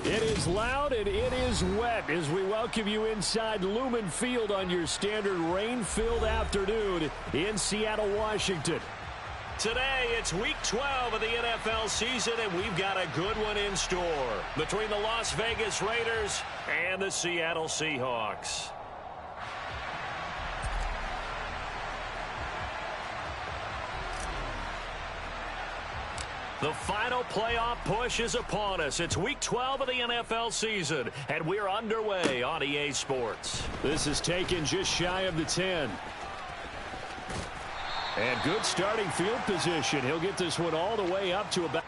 It is loud and it is wet as we welcome you inside Lumen Field on your standard rain-filled afternoon in Seattle, Washington. Today, it's Week 12 of the NFL season, and we've got a good one in store between the Las Vegas Raiders and the Seattle Seahawks. The final playoff push is upon us. It's Week 12 of the NFL season, and we're underway on EA Sports. This is taken just shy of the 10. And good starting field position. He'll get this one all the way up to about...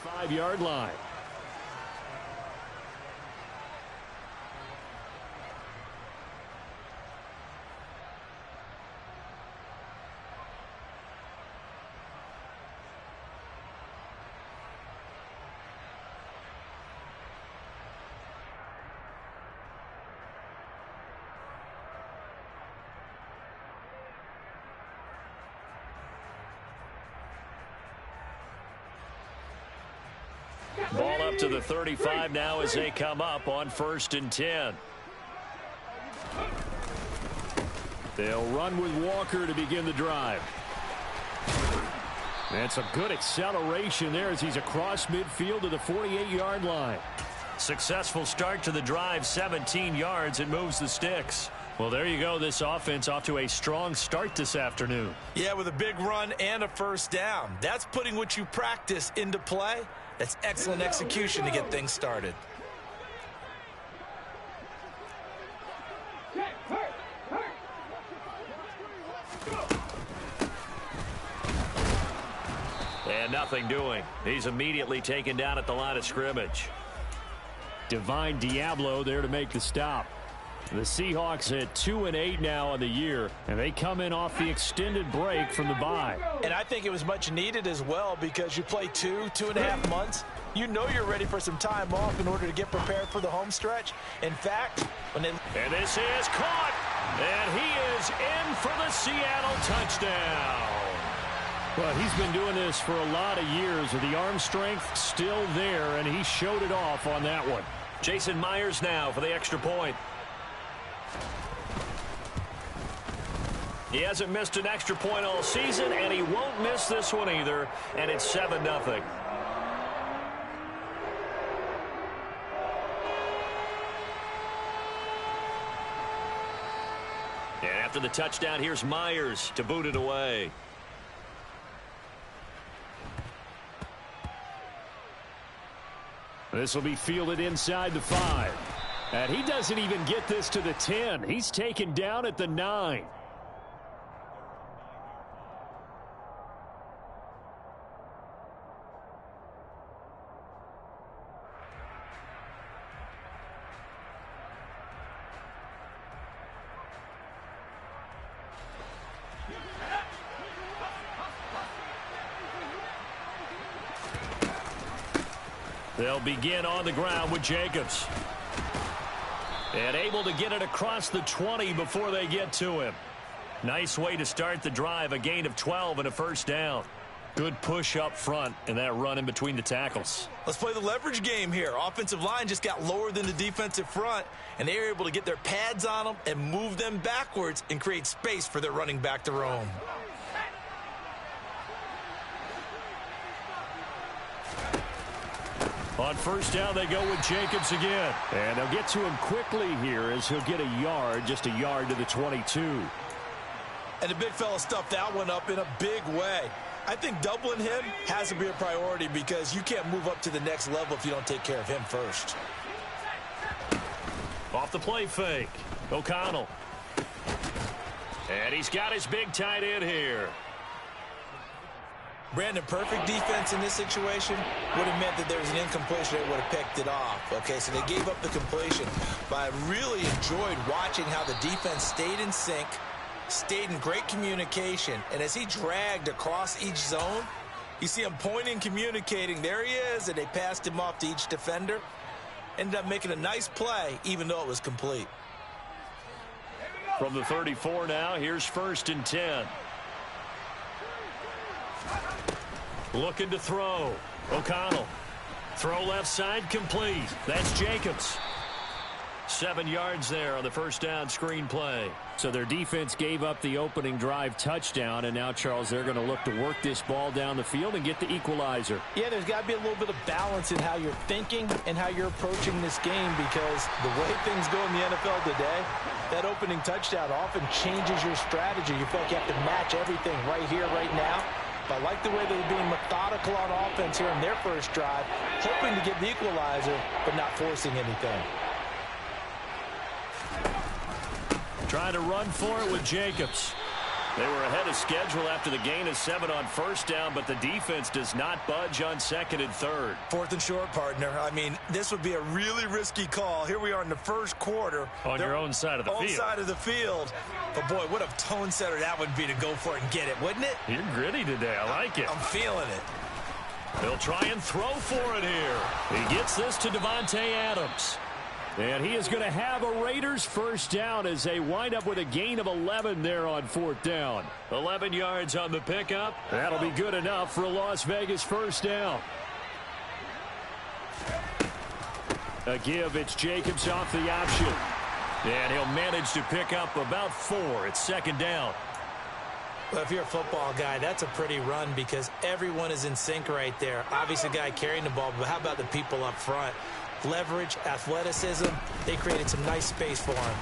Five-yard line. Ball up to the 35 now as they come up on 1st and 10. They'll run with Walker to begin the drive. That's a good acceleration there as he's across midfield to the 48-yard line. Successful start to the drive, 17 yards. It moves the sticks. Well, there you go. This offense off to a strong start this afternoon. Yeah, with a big run and a first down. That's putting what you practice into play. That's excellent execution to get things started. And nothing doing. He's immediately taken down at the line of scrimmage. Divine Diablo there to make the stop. The Seahawks at 2-8 now on the year, and they come in off the extended break from the bye. And I think it was much needed as well because you play 2.5 months. You know you're ready for some time off in order to get prepared for the home stretch. In fact, when they... And this is caught, and he is in for the Seattle touchdown. Well, he's been doing this for a lot of years with the arm strength still there, and he showed it off on that one. Jason Myers now for the extra point. He hasn't missed an extra point all season, and he won't miss this one either, and it's 7-0. And after the touchdown, here's Myers to boot it away. This will be fielded inside the 5. And he doesn't even get this to the 10. He's taken down at the 9. They'll begin on the ground with Jacobs. And able to get it across the 20 before they get to him. Nice way to start the drive, a gain of 12 and a first down. Good push up front and that run in between the tackles. Let's play the leverage game here. Offensive line just got lower than the defensive front, and they were able to get their pads on them and move them backwards and create space for their running back to roam. On first down, they go with Jacobs again. And they'll get to him quickly here as he'll get a yard, just a yard to the 22. And the big fella stuffed that one up in a big way. I think doubling him has to be a priority because you can't move up to the next level if you don't take care of him first. Off the play fake. O'Connell. And he's got his big tight end here. Brandon, perfect defense in this situation would have meant that there was an incompletion that would have picked it off. Okay, so they gave up the completion. But I really enjoyed watching how the defense stayed in sync, stayed in great communication, and as he dragged across each zone, you see him pointing, communicating. There he is, and they passed him off to each defender. Ended up making a nice play, even though it was complete. From the 34 now, here's 1st and 10. Looking to throw. O'Connell. Throw left side, complete. That's Jacobs. 7 yards there on the first down screen play. So their defense gave up the opening drive touchdown, and now, Charles, they're going to look to work this ball down the field and get the equalizer. Yeah, there's got to be a little bit of balance in how you're thinking and how you're approaching this game, because the way things go in the NFL today, that opening touchdown often changes your strategy. You feel like you have to match everything right here, right now. But I like the way they're being methodical on offense here in their first drive, hoping to get the equalizer, but not forcing anything. Trying to run for it with Jacobs. They were ahead of schedule after the gain of 7 on first down, but the defense does not budge on 2nd and 3rd. 4th and short, partner. I mean, this would be a really risky call. Here we are in the first quarter. On your own side of the field. Own side of the field. But, boy, what a tone setter that would be to go for it and get it, wouldn't it? You're gritty today. I like it. I'm feeling it. They'll try and throw for it here. He gets this to Davante Adams. And he is going to have a Raiders first down as they wind up with a gain of 11 there on 4th down. 11 yards on the pickup. That'll be good enough for a Las Vegas first down. A give, it's Jacobs off the option. And he'll manage to pick up about 4. It's 2nd down. Well, if you're a football guy, that's a pretty run because everyone is in sync right there. Obviously, the guy carrying the ball, but how about the people up front? Leverage, athleticism, they created some nice space for him.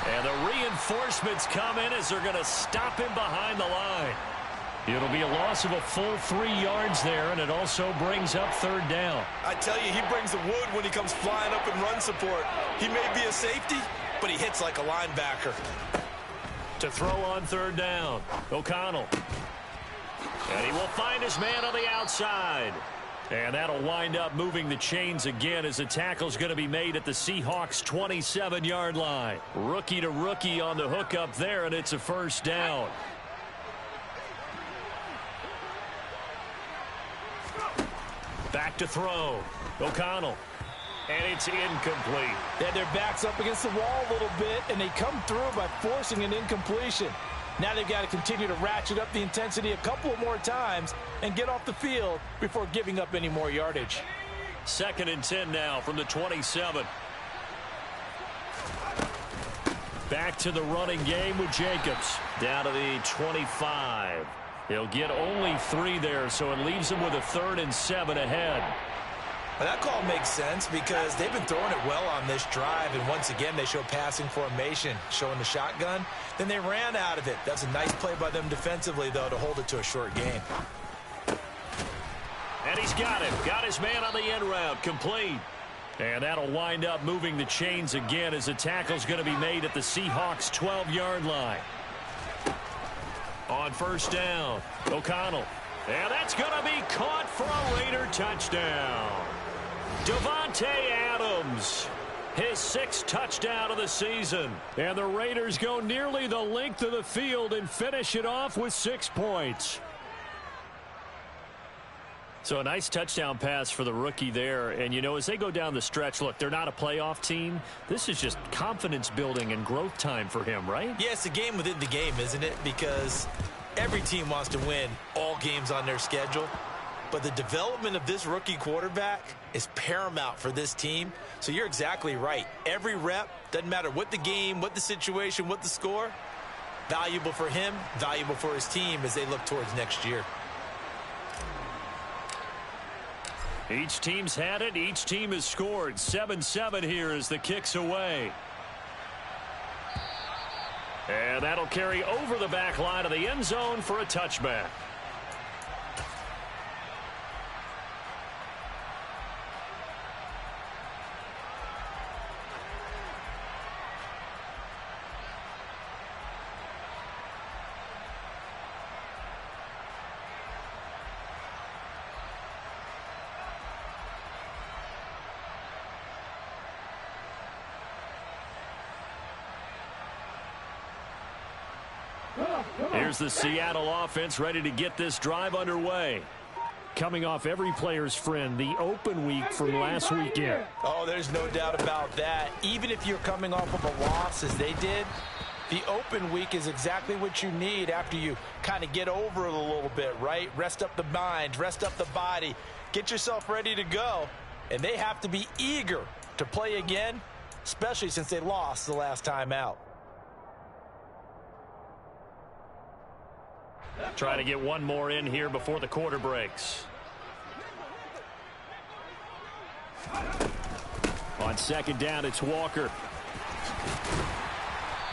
And the reinforcements come in as they're going to stop him behind the line. It'll be a loss of a full 3 yards there, and it also brings up 3rd down. I tell you, he brings the wood when he comes flying up in run support. He may be a safety, but he hits like a linebacker. To throw on 3rd down, O'Connell. And he will find his man on the outside. And that'll wind up moving the chains again as the tackle's going to be made at the Seahawks' 27-yard line. Rookie to rookie on the hook up there, and it's a first down. Back to throw. O'Connell. And it's incomplete. They had their backs up against the wall a little bit, and they come through by forcing an incompletion. Now they've got to continue to ratchet up the intensity a couple of more times and get off the field before giving up any more yardage. 2nd and 10 now from the 27. Back to the running game with Jacobs. Down to the 25. He'll get only 3 there, so it leaves him with a 3rd and 7 ahead. Well, that call makes sense because they've been throwing it well on this drive, and once again they show passing formation, showing the shotgun. Then they ran out of it. That's a nice play by them defensively, though, to hold it to a short gain. And he's got him. Got his man on the end route. Complete. And that'll wind up moving the chains again as the tackle's going to be made at the Seahawks' 12-yard line. On first down, O'Connell. And that's going to be caught for a Raider touchdown. Davante Adams, his 6th touchdown of the season. And the Raiders go nearly the length of the field and finish it off with 6 points. So a nice touchdown pass for the rookie there. And, you know, as they go down the stretch, look, they're not a playoff team. This is just confidence building and growth time for him, right? Yeah, it's a game within the game, isn't it? Because Every team wants to win all games on their schedule, but the development of this rookie quarterback is paramount for this team. So you're exactly right. Every rep, doesn't matter what the game, what the situation, what the score, valuable for him, valuable for his team as they look towards next year. Each team's had it. Each team has scored. 7-7 here as the kick's away. And that'll carry over the back line of the end zone for a touchback. Here's the Seattle offense ready to get this drive underway. Coming off every player's friend, the open week from last weekend. Oh, there's no doubt about that. Even if you're coming off of a loss as they did, the open week is exactly what you need after you kind of get over it a little bit, right? Rest up the mind, rest up the body, get yourself ready to go. And they have to be eager to play again, especially since they lost the last time out. Trying to get one more in here before the quarter breaks. On second down, it's Walker.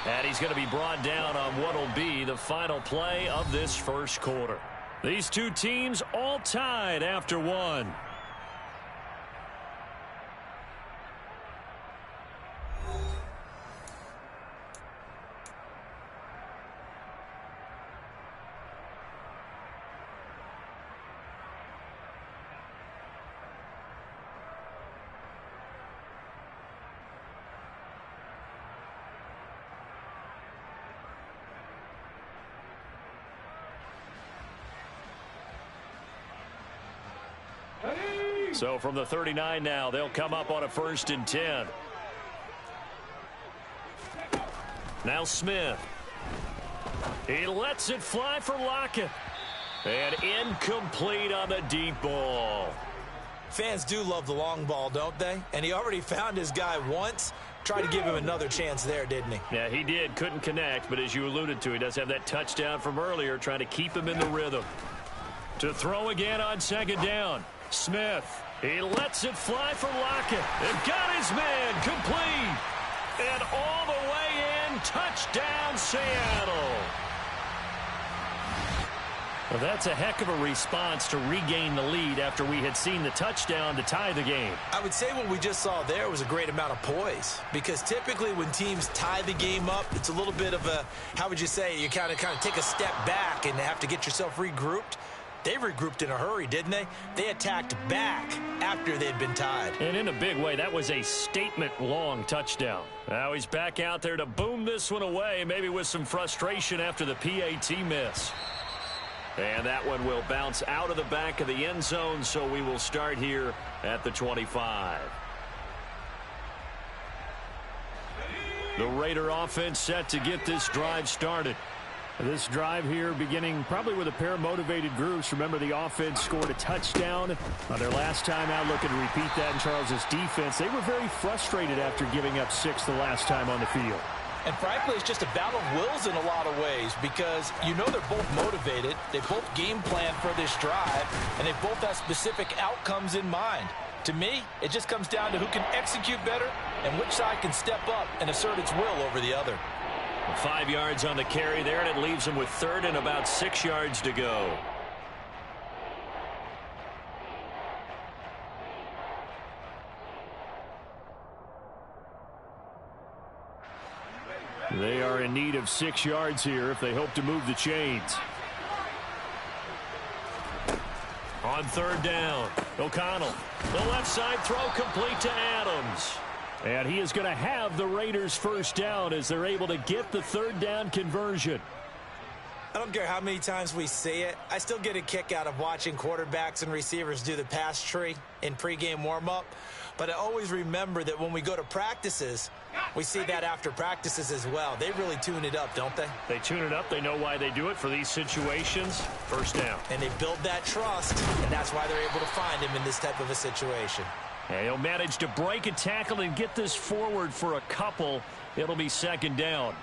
And he's going to be brought down on what will be the final play of this first quarter. These two teams all tied after one. So from the 39 now, they'll come up on a 1st and 10. Now Smith. He lets it fly for Lockett. And incomplete on the deep ball. Fans do love the long ball, don't they? And he already found his guy once. Tried to give him another chance there, didn't he? Yeah, he did. Couldn't connect, but as you alluded to, he does have that touchdown from earlier, trying to keep him in the rhythm. To throw again on second down. Smith. He lets it fly for Lockett. They've got his man complete. And all the way in, touchdown Seattle. Well, that's a heck of a response to regain the lead after we had seen the touchdown to tie the game. I would say what we just saw there was a great amount of poise, because typically when teams tie the game up, it's a little bit of a, how would you say, you kind of take a step back and have to get yourself regrouped. They regrouped in a hurry, didn't they? They attacked back after they'd been tied. And in a big way, that was a statement-long touchdown. Now he's back out there to boom this one away, maybe with some frustration after the PAT miss. And that one will bounce out of the back of the end zone, so we will start here at the 25. The Raider offense set to get this drive started. This drive here beginning probably with a pair of motivated groups. Remember, the offense scored a touchdown on their last time out, looking to repeat that in Charles's defense. They were very frustrated after giving up 6 the last time on the field. And frankly, it's just a battle of wills in a lot of ways, because you know they're both motivated. They both game plan for this drive, and they both have specific outcomes in mind. To me, it just comes down to who can execute better and which side can step up and assert its will over the other. 5 yards on the carry there, and it leaves them with 3rd and about 6 yards to go. They are in need of 6 yards here if they hope to move the chains. On 3rd down, O'Connell. The left side throw complete to Adams. And he is going to have the Raiders' first down as they're able to get the 3rd down conversion. I don't care how many times we see it. I still get a kick out of watching quarterbacks and receivers do the pass tree in pregame warm-up. But I always remember that when we go to practices, we see that after practices as well. They really tune it up, don't they? They tune it up. They know why they do it for these situations. First down. And they build that trust, and that's why they're able to find him in this type of a situation. And he'll manage to break a tackle and get this forward for a couple. It'll be second down.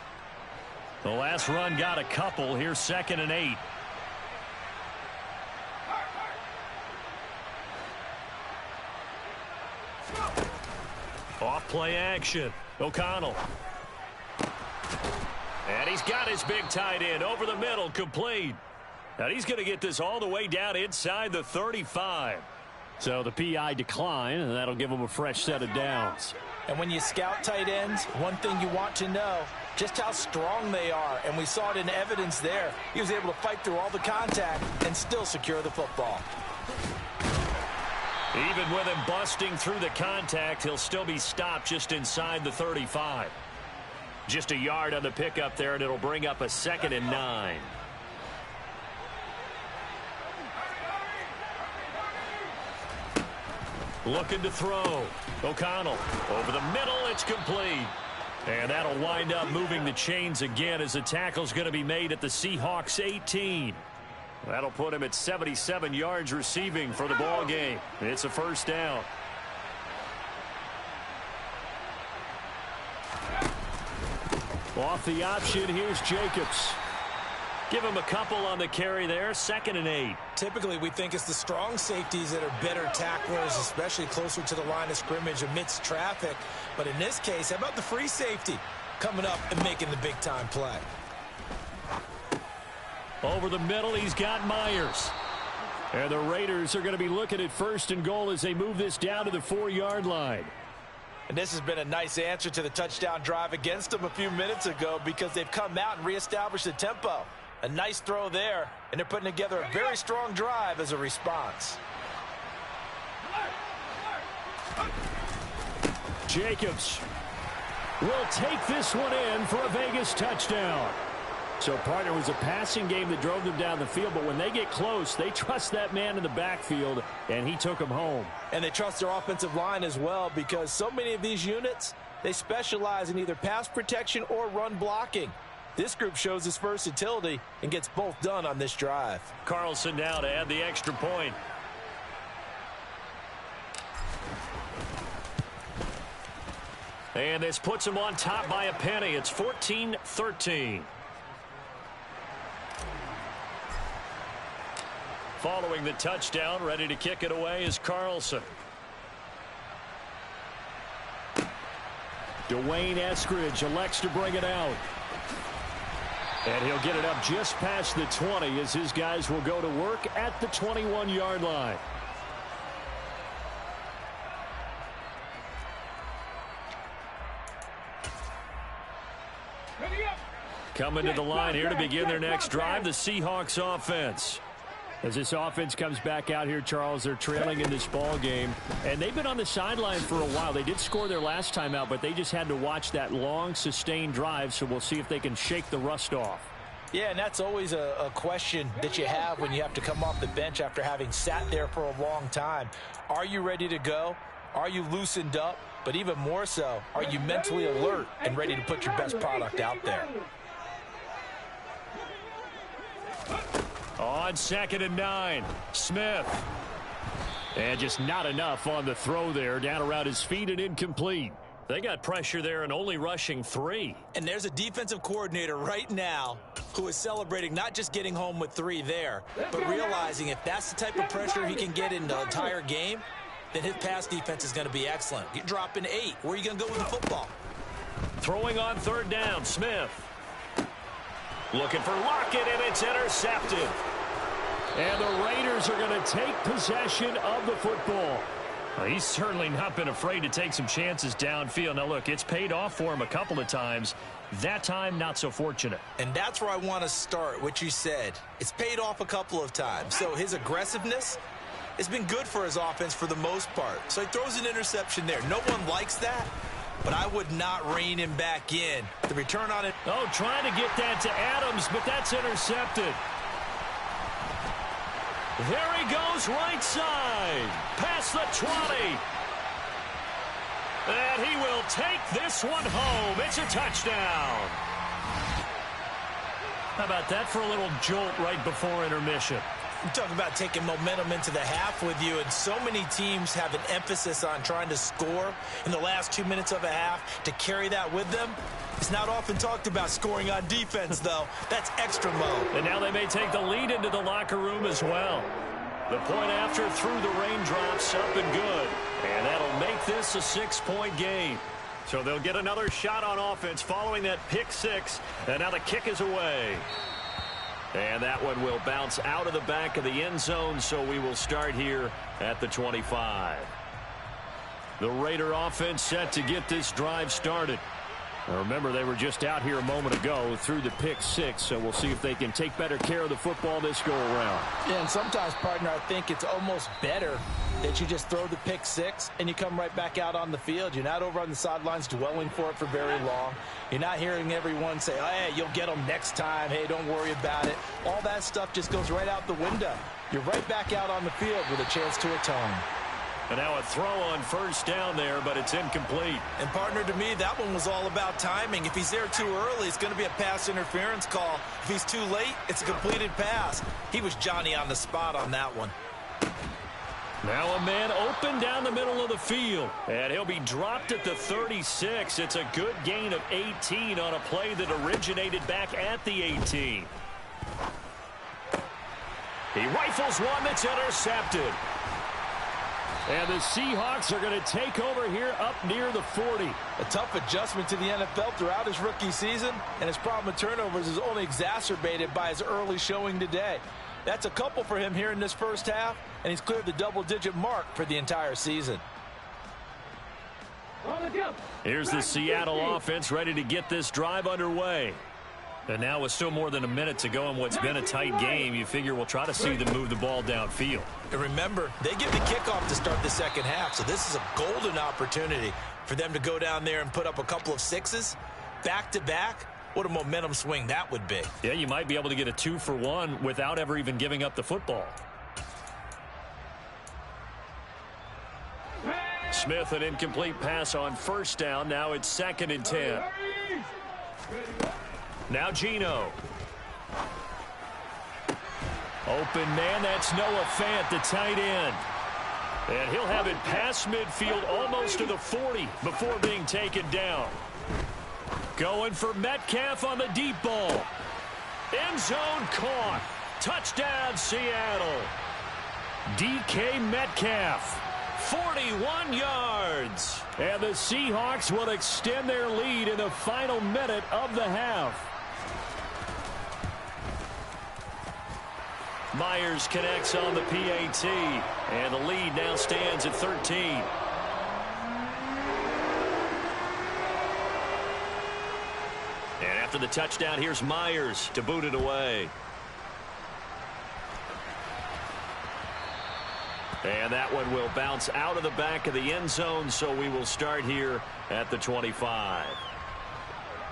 The last run got a couple. Here's 2nd and 8. Off play action. O'Connell. And he's got his big tight end over the middle, complete. And he's going to get this all the way down inside the 35. So the PI decline, and that'll give him a fresh set of downs. And when you scout tight ends, one thing you want to know, just how strong they are. And we saw it in evidence there. He was able to fight through all the contact and still secure the football. Even with him busting through the contact, he'll still be stopped just inside the 35. Just a yard on the pickup there, and it'll bring up a 2nd and 9. Looking to throw. O'Connell over the middle. It's complete. And that'll wind up moving the chains again as the tackle's going to be made at the Seahawks 18. That'll put him at 77 yards receiving for the ball game. It's a first down. Off the option, here's Jacobs. Give him a couple on the carry there. 2nd and 8. Typically, we think it's the strong safeties that are better tacklers, especially closer to the line of scrimmage amidst traffic. But in this case, how about the free safety coming up and making the big-time play? Over the middle, he's got Myers. And the Raiders are going to be looking at 1st and goal as they move this down to the 4-yard line. And this has been a nice answer to the touchdown drive against them a few minutes ago because they've come out and reestablished the tempo. A nice throw there, and they're putting together a very strong drive as a response. Jacobs will take this one in for a Vegas touchdown. So, partner, was a passing game that drove them down the field, but when they get close, they trust that man in the backfield, and he took them home. And they trust their offensive line as well because so many of these units, they specialize in either pass protection or run blocking. This group shows its versatility and gets both done on this drive. Carlson now to add the extra point. And this puts them on top by a penny. It's 14-13. Following the touchdown, ready to kick it away is Carlson. Dwayne Eskridge elects to bring it out. And he'll get it up just past the 20 as his guys will go to work at the 21-yard line. Coming to the line here to begin their next drive, the Seahawks offense. As this offense comes back out here, Charles, they're trailing in this ball game. And they've been on the sideline for a while. They did score their last time out, but they just had to watch that long, sustained drive. So we'll see if they can shake the rust off. Yeah, and that's always a question that you have when you have to come off the bench after having sat there for a long time. Are you ready to go? Are you loosened up? But even more so, are you mentally alert and ready to put your best product out there? On 2nd and 9, Smith. And just not enough on the throw there. Down around his feet and incomplete. They got pressure there and only rushing 3. And there's a defensive coordinator right now who is celebrating not just getting home with 3 there, but realizing if that's the type of pressure he can get in the entire game, then his pass defense is going to be excellent. You're dropping 8. Where are you going to go with the football? Throwing on 3rd down, Smith. Looking for Lockett, and it's intercepted. And the Raiders are going to take possession of the football. Well, he's certainly not been afraid to take some chances downfield. Now, look, it's paid off for him a couple of times. That time, not so fortunate. And that's where I want to start, what you said. It's paid off a couple of times. So his aggressiveness has been good for his offense for the most part. So he throws an interception there. No one likes that, but I would not rein him back in. The return on it. Oh, trying to get that to Adams, but that's intercepted. There he goes, right side, past the 20. And he will take this one home. It's a touchdown. How about that for a little jolt right before intermission? You talk about taking momentum into the half with you, and so many teams have an emphasis on trying to score in the last 2 minutes of a half to carry that with them. It's not often talked about scoring on defense, though. That's extra mode. And now they may take the lead into the locker room as well. The point after through the raindrops, up and good. And that'll make this a 6-point game. So they'll get another shot on offense following that pick six. And now the kick is away. And that one will bounce out of the back of the end zone, so we will start here at the 25. The Raider offense set to get this drive started. Now remember, they were just out here a moment ago through the pick six, so we'll see if they can take better care of the football this go-around. Yeah, and sometimes, partner, I think it's almost better that you just throw the pick six and you come right back out on the field. You're not over on the sidelines dwelling for it for very long. You're not hearing everyone say, oh, hey, you'll get them next time. Hey, don't worry about it. All that stuff just goes right out the window. You're right back out on the field with a chance to atone. And now a throw on first down there, but it's incomplete. And, partner, to me, that one was all about timing. If he's there too early, it's going to be a pass interference call. If he's too late, it's a completed pass. He was Johnny on the spot on that one. Now a man open down the middle of the field. And he'll be dropped at the 36. It's a good gain of 18 on a play that originated back at the 18. He rifles one that's intercepted. And the Seahawks are going to take over here up near the 40. A tough adjustment to the NFL throughout his rookie season, and his problem with turnovers is only exacerbated by his early showing today. That's a couple for him here in this first half, and he's cleared the double-digit mark for the entire season. Here's the Seattle offense ready to get this drive underway. And now with still more than a minute to go in what's been a tight game, you figure we'll try to see them move the ball downfield. And remember, they give the kickoff to start the second half, so this is a golden opportunity for them to go down there and put up a couple of sixes back-to-back. What a momentum swing that would be. Yeah, you might be able to get a 2-for-1 without ever even giving up the football. Smith, an incomplete pass on first down. Now it's 2nd and 10. Now Geno. Open man, that's Noah Fant, the tight end. And he'll have it past midfield almost to the 40 before being taken down. Going for Metcalf on the deep ball. End zone caught. Touchdown Seattle. DK Metcalf. 41 yards. And the Seahawks will extend their lead in the final minute of the half. Myers connects on the PAT, and the lead now stands at 13. And after the touchdown, here's Myers to boot it away. And that one will bounce out of the back of the end zone, so we will start here at the 25.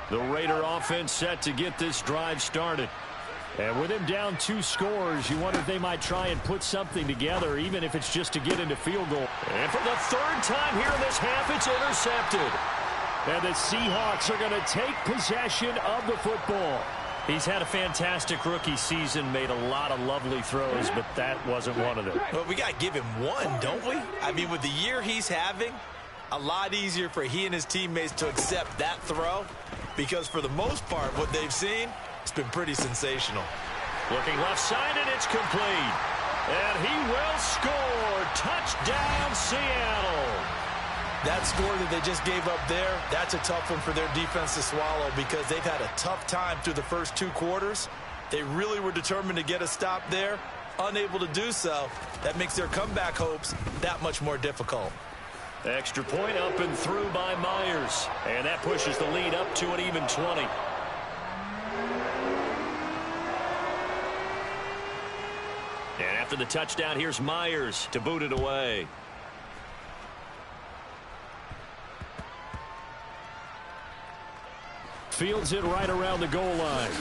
The Raider offense set to get this drive started. And with him down 2 scores, you wonder if they might try and put something together, even if it's just to get into field goal. And for the 3rd time here in this half, it's intercepted. And the Seahawks are going to take possession of the football. He's had a fantastic rookie season, made a lot of lovely throws, but that wasn't one of them. Well, we got to give him one, don't we? I mean, with the year he's having, a lot easier for he and his teammates to accept that throw, because for the most part, what they've seen, it's been pretty sensational. Looking left side, and it's complete. And he will score. Touchdown, Seattle. That score that they just gave up there, that's a tough one for their defense to swallow because they've had a tough time through the first 2 quarters. They really were determined to get a stop there, unable to do so. That makes their comeback hopes that much more difficult. Extra point up and through by Myers. And that pushes the lead up to an even 20. And after the touchdown, here's Myers to boot it away. Fields it right around the goal line.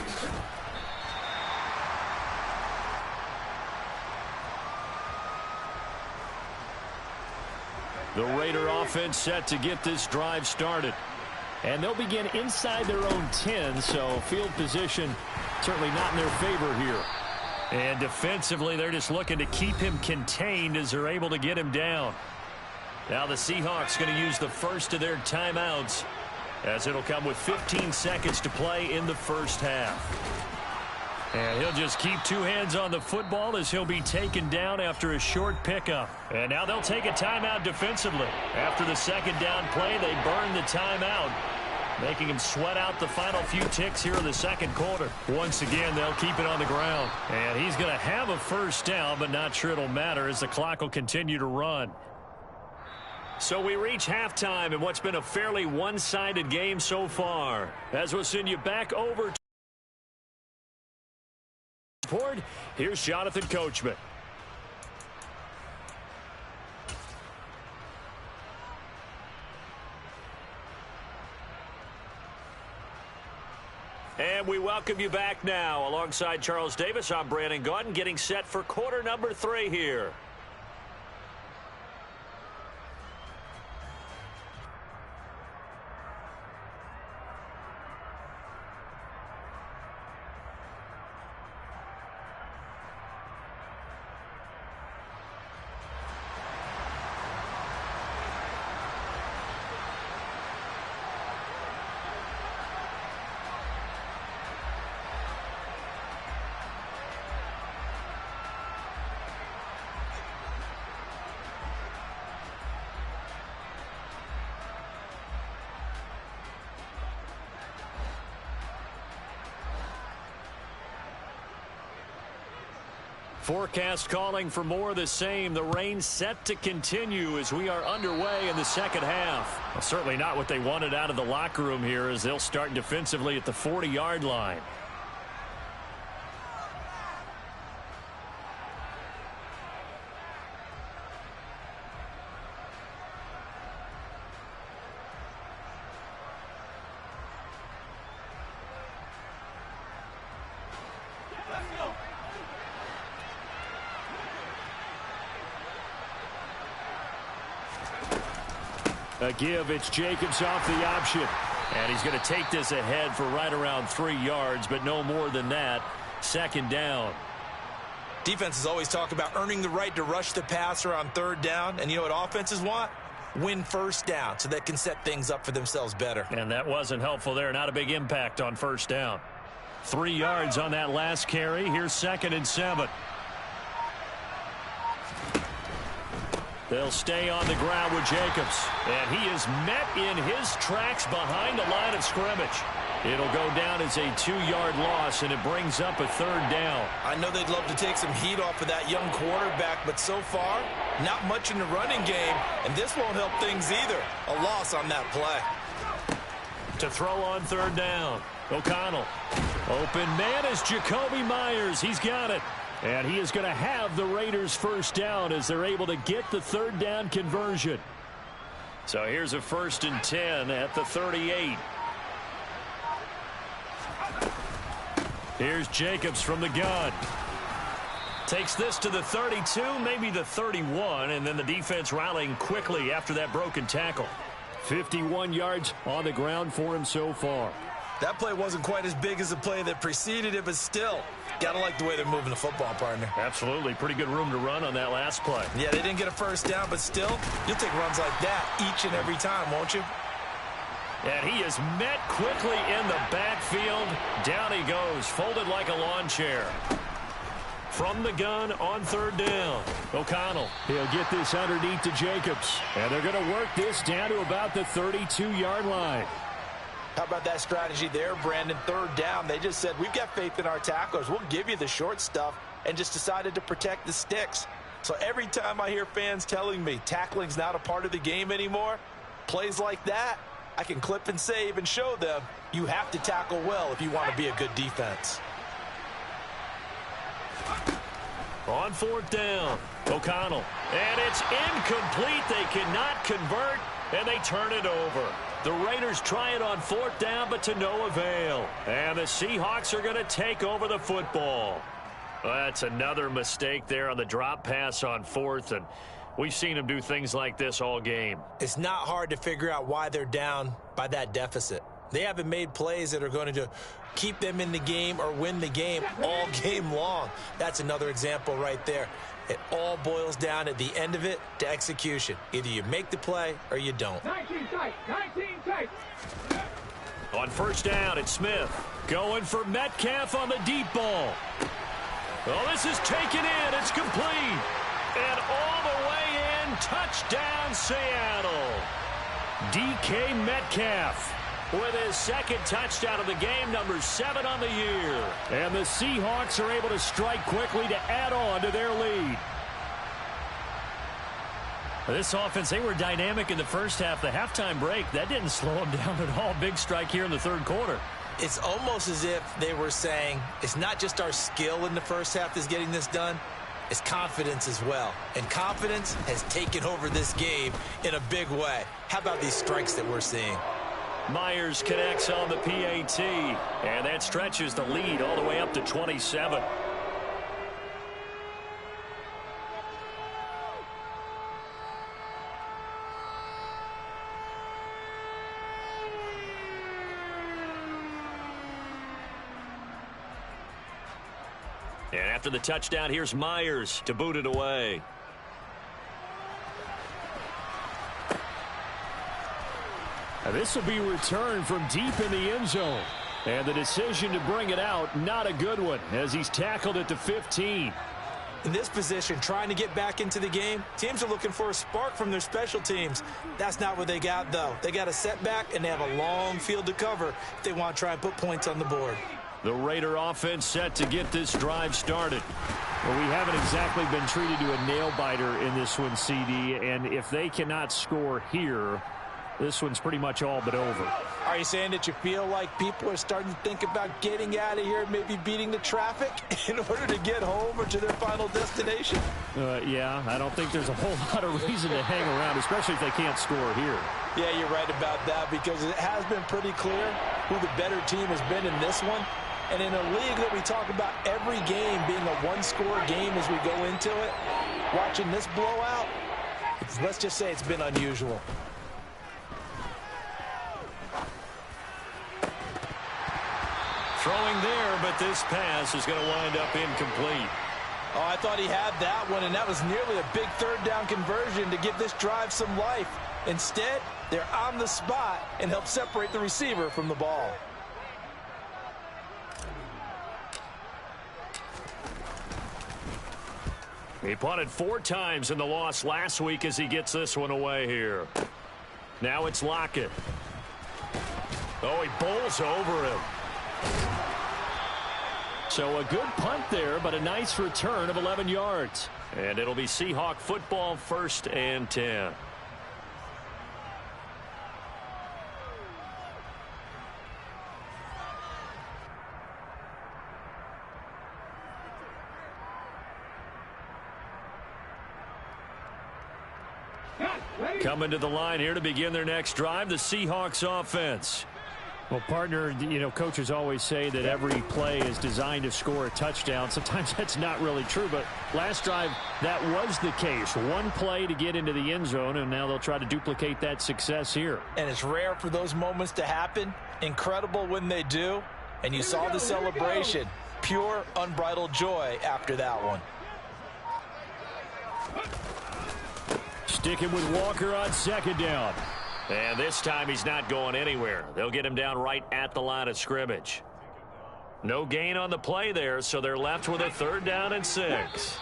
The Raider offense set to get this drive started. And they'll begin inside their own 10, so field position certainly not in their favor here. And defensively, they're just looking to keep him contained as they're able to get him down. Now the Seahawks going to use the first of their timeouts, as it'll come with 15 seconds to play in the first half. And he'll just keep two hands on the football as he'll be taken down after a short pickup. And now they'll take a timeout defensively. After the second down play, they burn the timeout, making him sweat out the final few ticks here in the second quarter. Once again, they'll keep it on the ground. And he's going to have a first down, but not sure it'll matter as the clock will continue to run. So we reach halftime in what's been a fairly one-sided game so far. As we'll send you back over to report, here's Jonathan Coachman. And we welcome you back now. Alongside Charles Davis, I'm Brandon Gaudin, getting set for quarter number 3 here. Forecast calling for more of the same. The rain set to continue as we are underway in the second half. Well, certainly not what they wanted out of the locker room here, as they'll start defensively at the 40-yard line. A give, it's Jacobs off the option. And he's going to take this ahead for right around 3 yards, but no more than that. Second down. Defenses always talk about earning the right to rush the passer on third down. And you know what offenses want? Win first down so they can set things up for themselves better. And that wasn't helpful there. Not a big impact on first down. 3 yards on that last carry. Here's 2nd and 7. They'll stay on the ground with Jacobs. And he is met in his tracks behind the line of scrimmage. It'll go down as a 2-yard loss, and it brings up a 3rd down. I know they'd love to take some heat off of that young quarterback, but so far, not much in the running game, and this won't help things either. A loss on that play. To throw on 3rd down, O'Connell. Open man is Jacoby Myers. He's got it. And he is going to have the Raiders first down as they're able to get the 3rd down conversion. So here's a 1st and 10 at the 38. Here's Jacobs from the gun. Takes this to the 32, maybe the 31, and then the defense rallying quickly after that broken tackle. 51 yards on the ground for him so far. That play wasn't quite as big as the play that preceded it, but still, gotta like the way they're moving the football, partner. Absolutely. Pretty good room to run on that last play. Yeah, they didn't get a first down, but still, you'll take runs like that each and every time, won't you? And he is met quickly in the backfield. Down he goes, folded like a lawn chair. From the gun on 3rd down, O'Connell. He'll get this underneath to Jacobs. And they're going to work this down to about the 32-yard line. How about that strategy there, Brandon? 3rd down, they just said, we've got faith in our tacklers. We'll give you the short stuff, and just decided to protect the sticks. So every time I hear fans telling me tackling's not a part of the game anymore, plays like that, I can clip and save and show them you have to tackle well if you want to be a good defense. On 4th down, O'Connell. And it's incomplete. They cannot convert, and they turn it over. The Raiders try it on 4th down, but to no avail. And the Seahawks are going to take over the football. Well, that's another mistake there on the drop pass on 4th, and We've seen him do things like this all game. It's not hard to figure out why they're down by that deficit. They haven't made plays that are going to keep them in the game or win the game all game long. That's another example right there. It all boils down at the end of it to execution. Either you make the play or you don't. 19 tight, 19 tight. On first down, it's Smith. Going for Metcalf on the deep ball. Oh, this is taken in. It's complete. And all the way in, touchdown Seattle. DK Metcalf with his second touchdown of the game, number 7 on the year. And the Seahawks are able to strike quickly to add on to their lead. This offense, they were dynamic in the first half. The halftime break, that didn't slow them down at all. Big strike here in the third quarter. It's almost as if they were saying, it's not just our skill in the first half that's getting this done, it's confidence as well. And confidence has taken over this game in a big way. How about these strikes that we're seeing? Myers connects on the PAT, and that stretches the lead all the way up to 27. And after the touchdown, here's Myers to boot it away. This will be returned from deep in the end zone. And the decision to bring it out, not a good one, as he's tackled at the 15. In this position, trying to get back into the game, teams are looking for a spark from their special teams. That's not what they got, though. They got a setback, and they have a long field to cover if they want to try and put points on the board. The Raider offense set to get this drive started. Well, we haven't exactly been treated to a nail-biter in this one, CD, and if they cannot score here, this one's pretty much all but over. Are you saying that you feel like people are starting to think about getting out of here, maybe beating the traffic in order to get home or to their final destination? Yeah, I don't think there's a whole lot of reason to hang around, especially if they can't score here. Yeah, you're right about that, because it has been pretty clear who the better team has been in this one. And in a league that we talk about every game being a one-score game as we go into it, watching this blowout, let's just say it's been unusual. Throwing there, but this pass is going to wind up incomplete. Oh, I thought he had that one, and that was nearly a big third down conversion to give this drive some life. Instead, they're on the spot and help separate the receiver from the ball. He punted 4 times in the loss last week as he gets this one away here. Now it's Lockett. Oh, he bowls over him. So a good punt there, but a nice return of 11 yards. And it'll be Seahawk football, 1st and 10. Coming to the line here to begin their next drive, the Seahawks offense. Well, partner, you know, coaches always say that every play is designed to score a touchdown. Sometimes that's not really true, but last drive, that was the case. One play to get into the end zone, and now they'll try to duplicate that success here. And it's rare for those moments to happen. Incredible when they do. And you saw the celebration. Pure, unbridled joy after that one. Sticking with Walker on second down. And this time he's not going anywhere. They'll get him down right at the line of scrimmage. No gain on the play there, so they're left with a 3rd down and 6.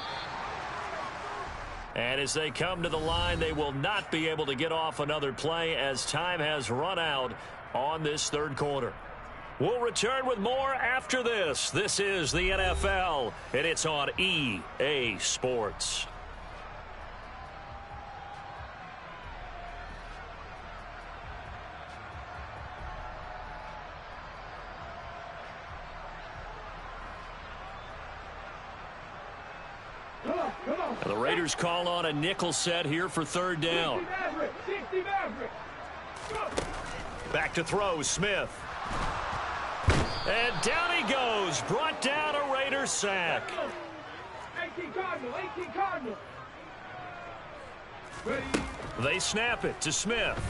And as they come to the line, they will not be able to get off another play as time has run out on this third quarter. We'll return with more after this. This is the NFL, and it's on EA Sports. The Raiders call on a nickel set here for 3rd down. Back to throw, Smith. And down he goes. Brought down a Raiders sack. 18 Cardinal, 18 Cardinal. Ready. They snap it to Smith.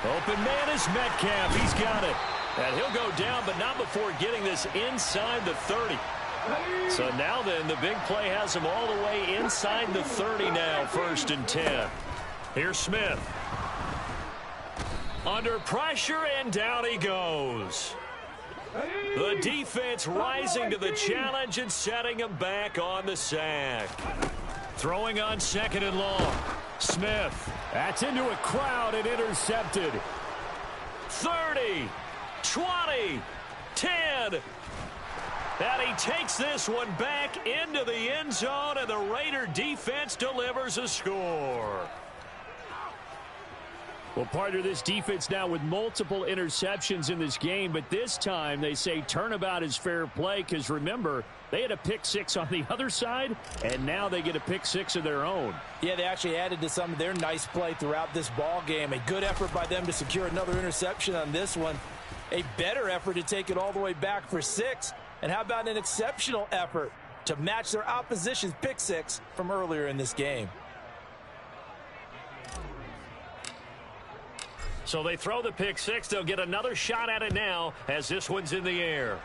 Open man is Metcalf. He's got it. And he'll go down, but not before getting this inside the 30. So now then, the big play has him all the way inside the 30 now, 1st and 10. Here's Smith. Under pressure, and down he goes. The defense rising to the challenge and setting him back on the sack. Throwing on 2nd and long. Smith. That's into a crowd and intercepted. 30, 20, 10. And he takes this one back into the end zone, and the Raider defense delivers a score. Well, partner, this defense now with multiple interceptions in this game, but this time they say turnabout is fair play because, remember, they had a pick 6 on the other side, and now they get a pick 6 of their own. Yeah, they actually added to some of their nice play throughout this ball game. A good effort by them to secure another interception on this one. A better effort to take it all the way back for 6. And how about an exceptional effort to match their opposition's pick 6 from earlier in this game? So they throw the pick 6. They'll get another shot at it now as this one's in the air.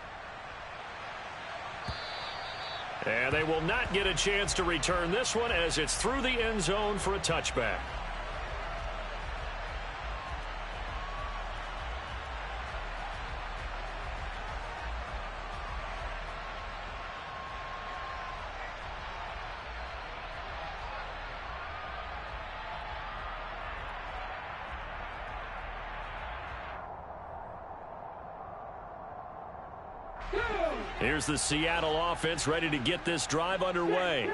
And they will not get a chance to return this one as it's through the end zone for a touchback. Here's the Seattle offense ready to get this drive underway.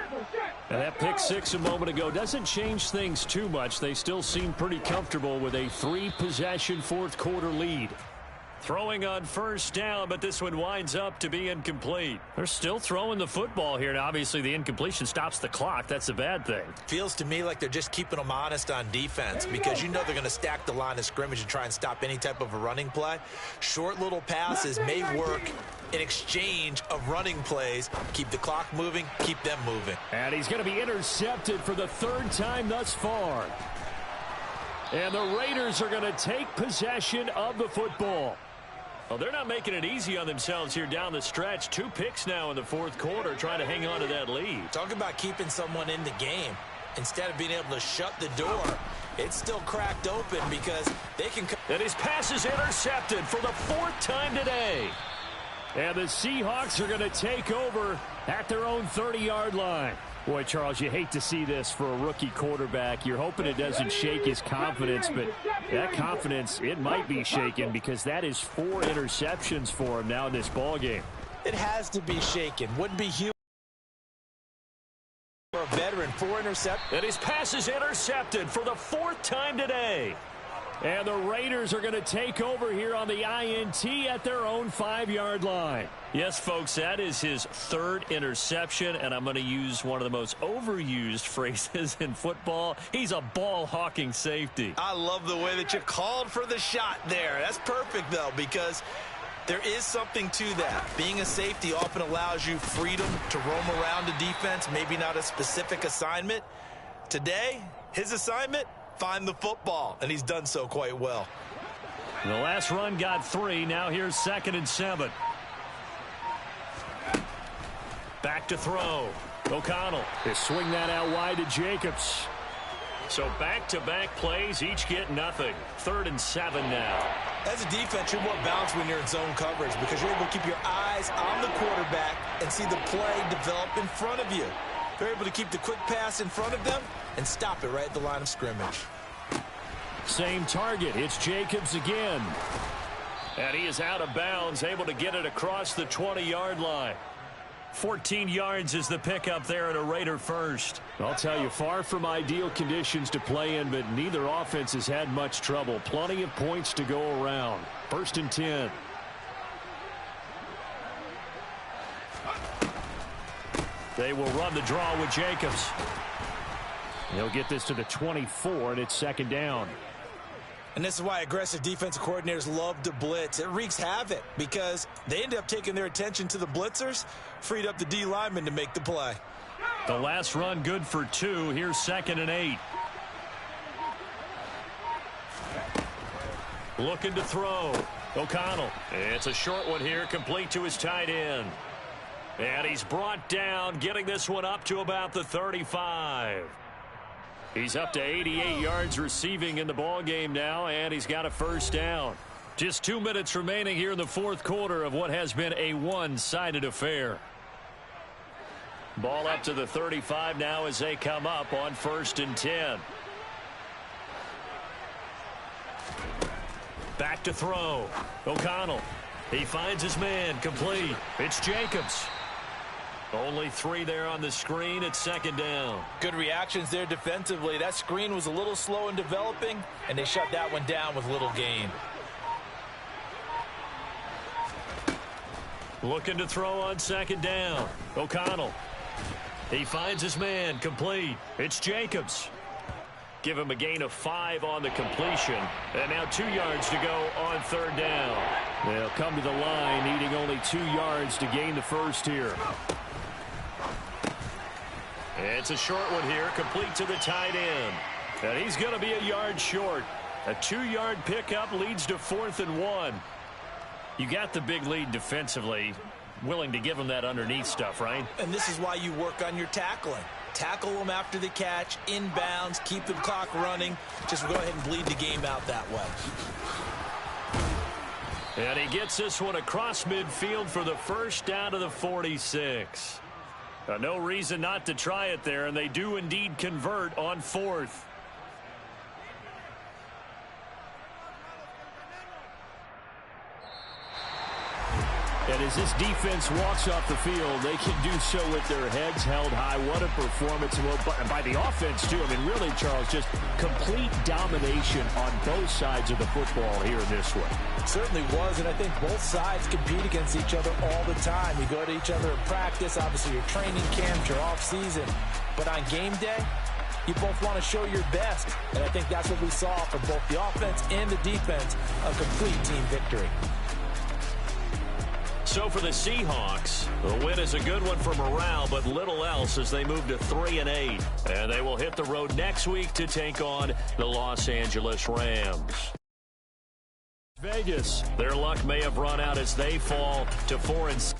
And that pick 6 a moment ago doesn't change things too much. They still seem pretty comfortable with a 3-possession 4th quarter lead. Throwing on 1st down, but this one winds up to be incomplete. They're still throwing the football here, and obviously the incompletion stops the clock. That's a bad thing. Feels to me like they're just keeping them honest on defense because you know they're going to stack the line of scrimmage and try and stop any type of a running play. Short little passes may work in exchange of running plays. Keep the clock moving, keep them moving. And he's going to be intercepted for the 3rd time thus far. And the Raiders are going to take possession of the football. Well, they're not making it easy on themselves here down the stretch. 2 picks now in the 4th quarter trying to hang on to that lead. Talk about keeping someone in the game. Instead of being able to shut the door, it's still cracked open because they can... And his pass is intercepted for the 4th time today. And the Seahawks are going to take over at their own 30-yard line. Boy, Charles, you hate to see this for a rookie quarterback. You're hoping it doesn't shake his confidence, but that confidence, it might be shaken because that is 4 interceptions for him now in this ballgame. It has to be shaken. Wouldn't be human for a veteran. 4 interceptions. And his pass is intercepted for the 4th time today. And the Raiders are going to take over here on the INT at their own 5-yard line. Yes, folks, that is his 3rd interception, and I'm going to use one of the most overused phrases in football. He's a ball-hawking safety. I love the way that you called for the shot there. That's perfect, though, because there is something to that. Being a safety often allows you freedom to roam around the defense, maybe not a specific assignment. Today, his assignment, find the football, and he's done so quite well. The last run got 3. Now here's 2nd and 7. Back to throw. O'Connell. They swing that out wide to Jacobs. So back-to-back plays, each get nothing. 3rd and 7 now. As a defense, you're more balanced when you're in zone coverage because you're able to keep your eyes on the quarterback and see the play develop in front of you. They're able to keep the quick pass in front of them and stop it right at the line of scrimmage. Same target. It's Jacobs again. And he is out of bounds, able to get it across the 20-yard line. 14 yards is the pickup there at a Raider first. I'll tell you, far from ideal conditions to play in, but neither offense has had much trouble. Plenty of points to go around. 1st and 10. They will run the draw with Jacobs. They'll get this to the 24, and it's 2nd down. And this is why aggressive defensive coordinators love to blitz. It wreaks havoc because they end up taking their attention to the blitzers, freed up the D lineman to make the play. The last run good for 2. Here's 2nd and 8. Looking to throw. O'Connell. It's a short one here, complete to his tight end. And he's brought down, getting this one up to about the 35. He's up to 88 yards receiving in the ballgame now, and he's got a first down. Just 2 minutes remaining here in the fourth quarter of what has been a one-sided affair. Ball up to the 35 now as they come up on 1st and 10. Back to throw. O'Connell. He finds his man. Complete. It's Jacobs. Only 3 there on the screen at 2nd down. Good reactions there defensively. That screen was a little slow in developing, and they shut that one down with little gain. Looking to throw on 2nd down. O'Connell. He finds his man. Complete. It's Jacobs. Give him a gain of 5 on the completion. And now 2 yards to go on 3rd down. They'll come to the line, needing only 2 yards to gain the first here. It's a short one here, complete to the tight end. And he's going to be a yard short. A 2-yard pickup leads to 4th and 1. You got the big lead defensively. Willing to give him that underneath stuff, right? And this is why you work on your tackling. Tackle them after the catch, inbounds, keep the clock running. Just go ahead and bleed the game out that way. And he gets this one across midfield for the first down to the 46. No reason not to try it there, and they do indeed convert on 4th. And as this defense walks off the field, they can do so with their heads held high. What a performance. Well, by the offense, too. I mean, really, Charles, just complete domination on both sides of the football here in this one. It certainly was, and I think both sides compete against each other all the time. You go to each other in practice, obviously your training camps, your off-season. But on game day, you both want to show your best. And I think that's what we saw from both the offense and the defense, a complete team victory. So for the Seahawks, the win is a good one for morale, but little else as they move to 3-8. And they will hit the road next week to take on the Los Angeles Rams. Vegas. Their luck may have run out as they fall to 4-6.